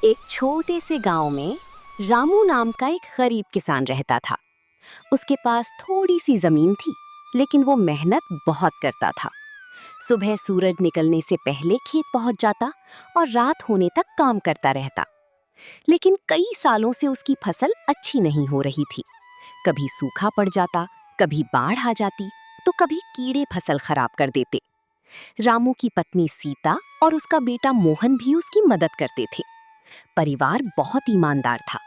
एक छोटे से गांव में रामू नाम का एक गरीब किसान रहता था। उसके पास थोड़ी सी जमीन थी, लेकिन वो मेहनत बहुत करता था। सुबह सूरज निकलने से पहले खेत पहुंच जाता और रात होने तक काम करता रहता। लेकिन कई सालों से उसकी फसल अच्छी नहीं हो रही थी। कभी सूखा पड़ जाता, कभी बाढ़ आ जाती, तो कभी कीड़े फसल खराब कर देते। रामू की पत्नी सीता और उसका बेटा मोहन भी उसकी मदद करते थे। परिवार बहुत ईमानदार था,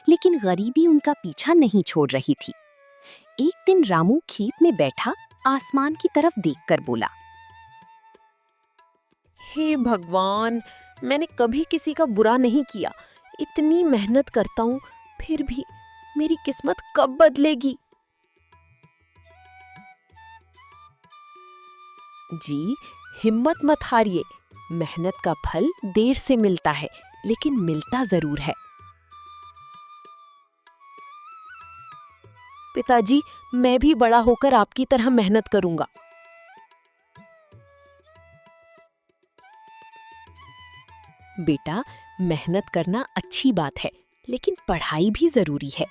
लेकिन गरीबी उनका पीछा नहीं छोड़ रही थी। एक दिन रामू खेत में बैठा आसमान की तरफ देखकर बोला, हे भगवान, मैंने कभी किसी का बुरा नहीं किया। इतनी मेहनत करता हूँ, फिर भी मेरी किस्मत कब बदलेगी? जी, हिम्मत मत हारिए। मेहनत का फल देर से मिलता है, लेकिन मिलता जरूर है। पिताजी, मैं भी बड़ा होकर आपकी तरह मेहनत करूंगा। बेटा, मेहनत करना अच्छी बात है, लेकिन पढ़ाई भी जरूरी है।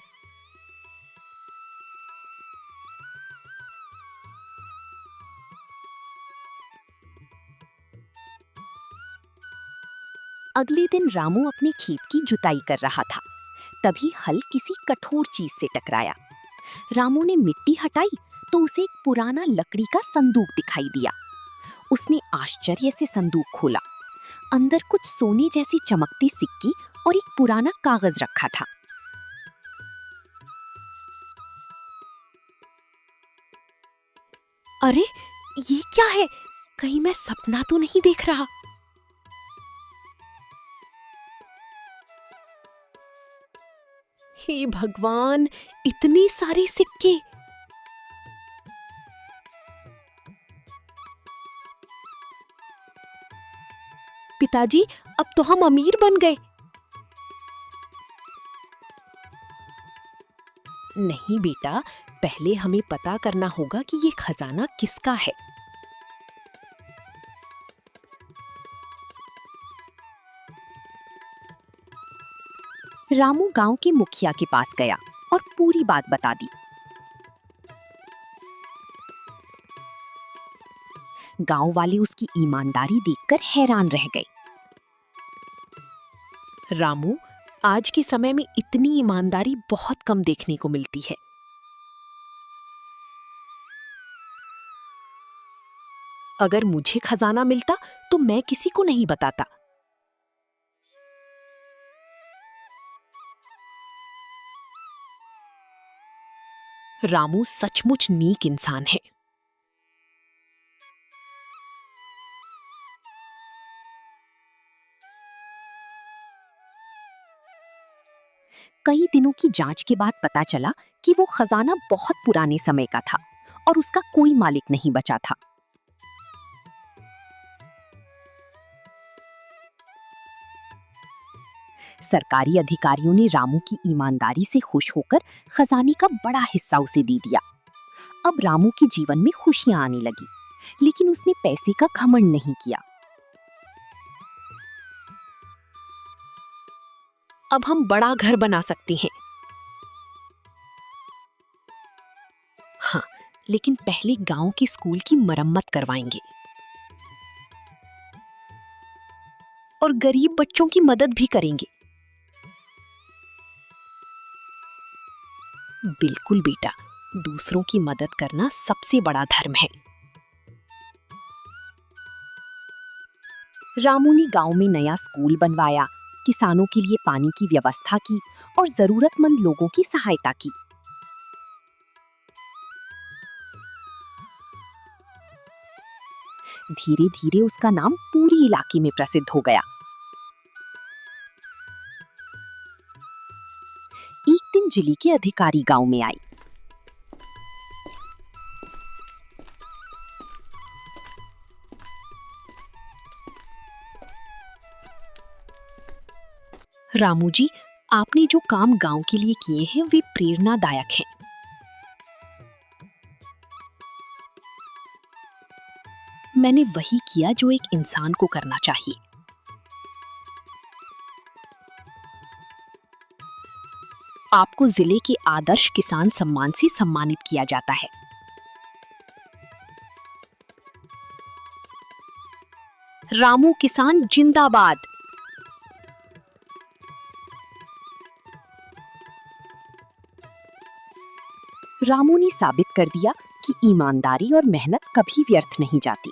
अगले दिन रामू अपने खेत की जुताई कर रहा था। तभी हल किसी कठोर चीज से टकराया। रामू ने मिट्टी हटाई तो उसे एक पुराना लकड़ी का संदूक दिखाई दिया। उसने आश्चर्य से संदूक खोला। अंदर कुछ सोने जैसी चमकती सिक्की और एक पुराना कागज रखा था। अरे, ये क्या है? कहीं मैं सपना तो नहीं देख रहा? हे भगवान, इतनी सारी सिक्के! पिताजी, अब तो हम अमीर बन गए। नहीं बेटा, पहले हमें पता करना होगा कि ये खजाना किसका है। रामू गांव के मुखिया के पास गया और पूरी बात बता दी। गांव वाले उसकी ईमानदारी देखकर हैरान रह गए। रामू, आज के समय में इतनी ईमानदारी बहुत कम देखने को मिलती है। अगर मुझे खजाना मिलता तो मैं किसी को नहीं बताता। रामू सचमुच नेक इंसान है। कई दिनों की जांच के बाद पता चला कि वो खजाना बहुत पुराने समय का था और उसका कोई मालिक नहीं बचा था। सरकारी अधिकारियों ने रामू की ईमानदारी से खुश होकर खजाने का बड़ा हिस्सा उसे दे दिया। अब रामू के जीवन में खुशियां आने लगी, लेकिन उसने पैसे का घमंड नहीं किया। अब हम बड़ा घर बना सकते हैं। हाँ, लेकिन पहले गांव के स्कूल की मरम्मत करवाएंगे और गरीब बच्चों की मदद भी करेंगे। बिल्कुल बेटा, दूसरों की मदद करना सबसे बड़ा धर्म है। रामू ने गांव में नया स्कूल बनवाया, किसानों के लिए पानी की व्यवस्था की और जरूरतमंद लोगों की सहायता की। धीरे धीरे उसका नाम पूरे इलाके में प्रसिद्ध हो गया। एक दिन जिले के अधिकारी गांव में आए। रामू जी, आपने जो काम गांव के लिए किए हैं वे प्रेरणादायक हैं। मैंने वही किया जो एक इंसान को करना चाहिए। आपको जिले के आदर्श किसान सम्मान से सम्मानित किया जाता है। रामू किसान जिंदाबाद। रामू ने साबित कर दिया कि ईमानदारी और मेहनत कभी व्यर्थ नहीं जाती।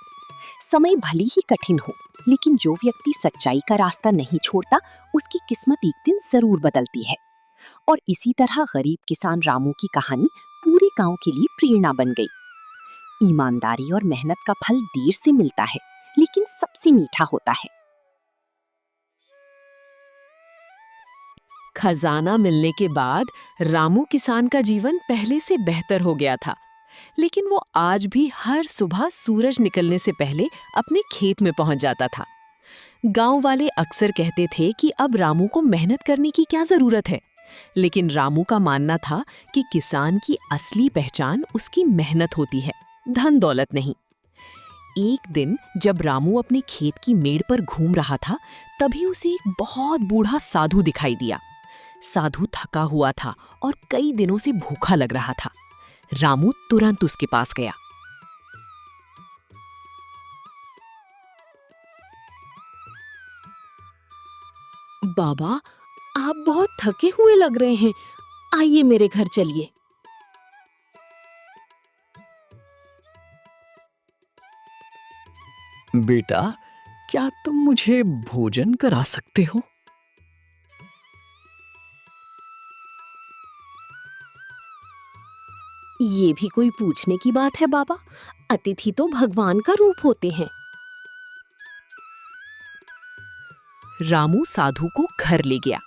समय भले ही कठिन हो, लेकिन जो व्यक्ति सच्चाई का रास्ता नहीं छोड़ता, उसकी किस्मत एक दिन जरूर बदलती है। और इसी तरह गरीब किसान रामू की कहानी पूरे गांव के लिए प्रेरणा बन गई। ईमानदारी और मेहनत का फल देर से मिलता है, लेकिन सबसे मीठा होता है। खजाना मिलने के बाद रामू किसान का जीवन पहले से बेहतर हो गया था, लेकिन वो आज भी हर सुबह सूरज निकलने से पहले अपने खेत में पहुंच जाता था। गांव वाले अक्सर कहते थे कि अब रामू को मेहनत करने की क्या जरूरत है, लेकिन रामू का मानना था कि किसान की असली पहचान उसकी मेहनत होती है, धन दौलत नहीं। एक दिन जब रामू अपने खेत की मेड़ पर घूम रहा था, तभी उसे एक बहुत बूढ़ा साधु दिखाई दिया। साधु थका हुआ था और कई दिनों से भूखा लग रहा था। रामू तुरंत उसके पास गया। बाबा, आप बहुत थके हुए लग रहे हैं, आइए मेरे घर चलिए। बेटा, क्या तुम मुझे भोजन करा सकते हो? ये भी कोई पूछने की बात है बाबा, अतिथि तो भगवान का रूप होते हैं। रामू साधु को घर ले गया।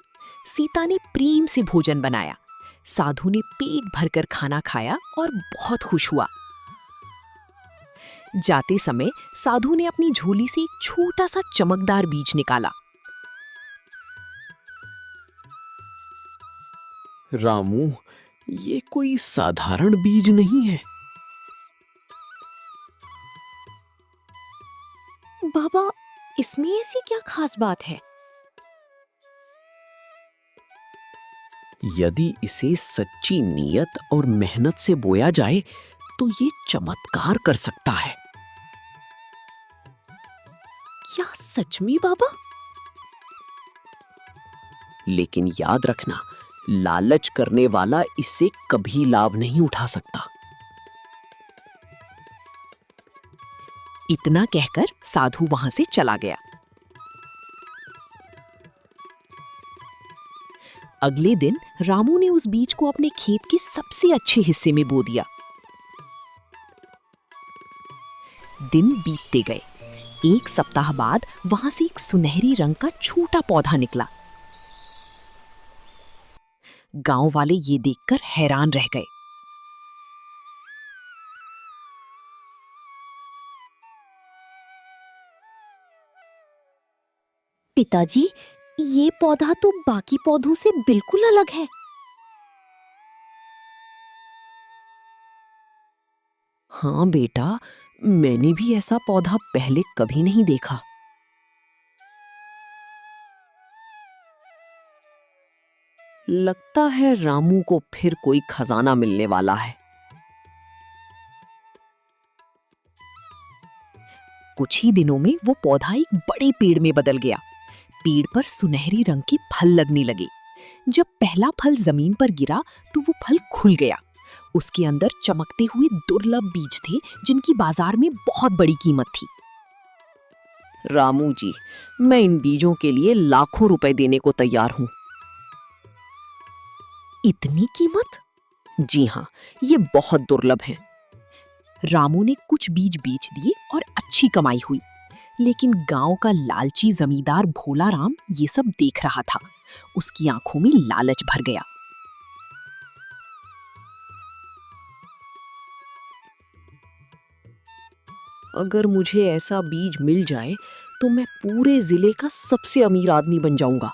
सीता ने प्रेम से भोजन बनाया। साधु ने पेट भरकर खाना खाया और बहुत खुश हुआ। जाते समय साधु ने अपनी झोली से एक छोटा सा चमकदार बीज निकाला। रामू, ये कोई साधारण बीज नहीं है। बाबा, इसमें ऐसी क्या खास बात है? यदि इसे सच्ची नीयत और मेहनत से बोया जाए तो ये चमत्कार कर सकता है। क्या सच में बाबा? लेकिन याद रखना, लालच करने वाला इससे कभी लाभ नहीं उठा सकता। इतना कहकर साधु वहां से चला गया। अगले दिन रामू ने उस बीज को अपने खेत के सबसे अच्छे हिस्से में बो दिया। दिन बीतते गए। एक सप्ताह बाद वहां से एक सुनहरी रंग का छोटा पौधा निकला। गांव वाले ये देखकर हैरान रह गए। पिताजी, ये पौधा तो बाकी पौधों से बिल्कुल अलग है। हाँ बेटा, मैंने भी ऐसा पौधा पहले कभी नहीं देखा। लगता है रामू को फिर कोई खजाना मिलने वाला है। कुछ ही दिनों में वो पौधा एक बड़े पेड़ में बदल गया। पेड़ पर सुनहरी रंग के फल लगने लगे। जब पहला फल जमीन पर गिरा तो वो फल खुल गया। उसके अंदर चमकते हुए दुर्लभ बीज थे, जिनकी बाजार में बहुत बड़ी कीमत थी। रामू जी, मैं इन बीजों के लिए लाखों रुपए देने को तैयार हूं। इतनी कीमत? जी हाँ, ये बहुत दुर्लभ है। रामू ने कुछ बीज बेच दिए और अच्छी कमाई हुई। लेकिन गांव का लालची जमींदार भोलाराम ये सब देख रहा था। उसकी आंखों में लालच भर गया। अगर मुझे ऐसा बीज मिल जाए तो मैं पूरे जिले का सबसे अमीर आदमी बन जाऊंगा।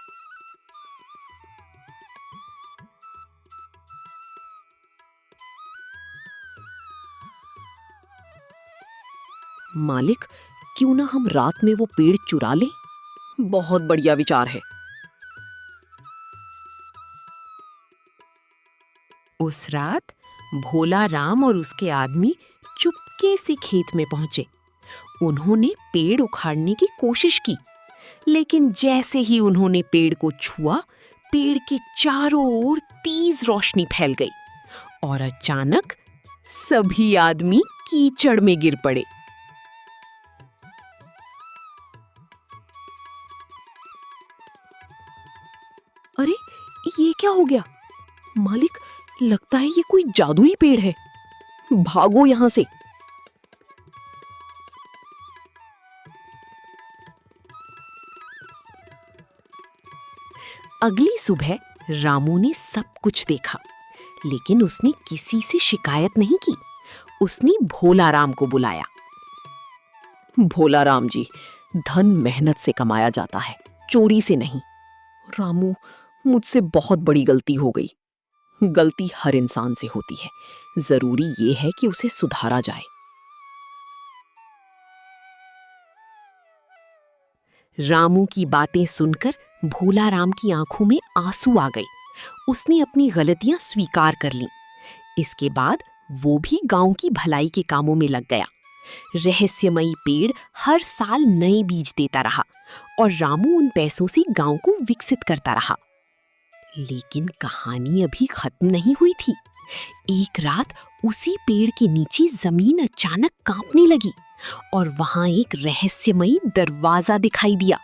मालिक, क्यों ना हम रात में वो पेड़ चुरा लें? बहुत बढ़िया विचार है। उस रात भोला राम और उसके आदमी चुपके से खेत में पहुंचे। उन्होंने पेड़ उखाड़ने की कोशिश की, लेकिन जैसे ही उन्होंने पेड़ को छुआ, पेड़ के चारों ओर तेज रोशनी फैल गई और अचानक सभी आदमी कीचड़ में गिर पड़े। अरे, ये क्या हो गया? मालिक, लगता है ये कोई जादुई पेड़ है। भागो यहाँ से। अगली सुबह रामू ने सब कुछ देखा, लेकिन उसने किसी से शिकायत नहीं की। उसने भोला राम को बुलाया। भोला राम जी, धन मेहनत से कमाया जाता है, चोरी से नहीं। रामू, मुझसे बहुत बड़ी गलती हो गई। गलती हर इंसान से होती है, जरूरी ये है कि उसे सुधारा जाए। रामू की बातें सुनकर भोला राम की आंखों में आंसू आ गए। उसने अपनी गलतियां स्वीकार कर लीं। इसके बाद वो भी गांव की भलाई के कामों में लग गया। रहस्यमयी पेड़ हर साल नए बीज देता रहा और रामू उन पैसों से गांव को विकसित करता रहा। लेकिन कहानी अभी खत्म नहीं हुई थी। एक रात उसी पेड़ के नीचे जमीन अचानक कांपने लगी और वहां एक रहस्यमयी दरवाजा दिखाई दिया।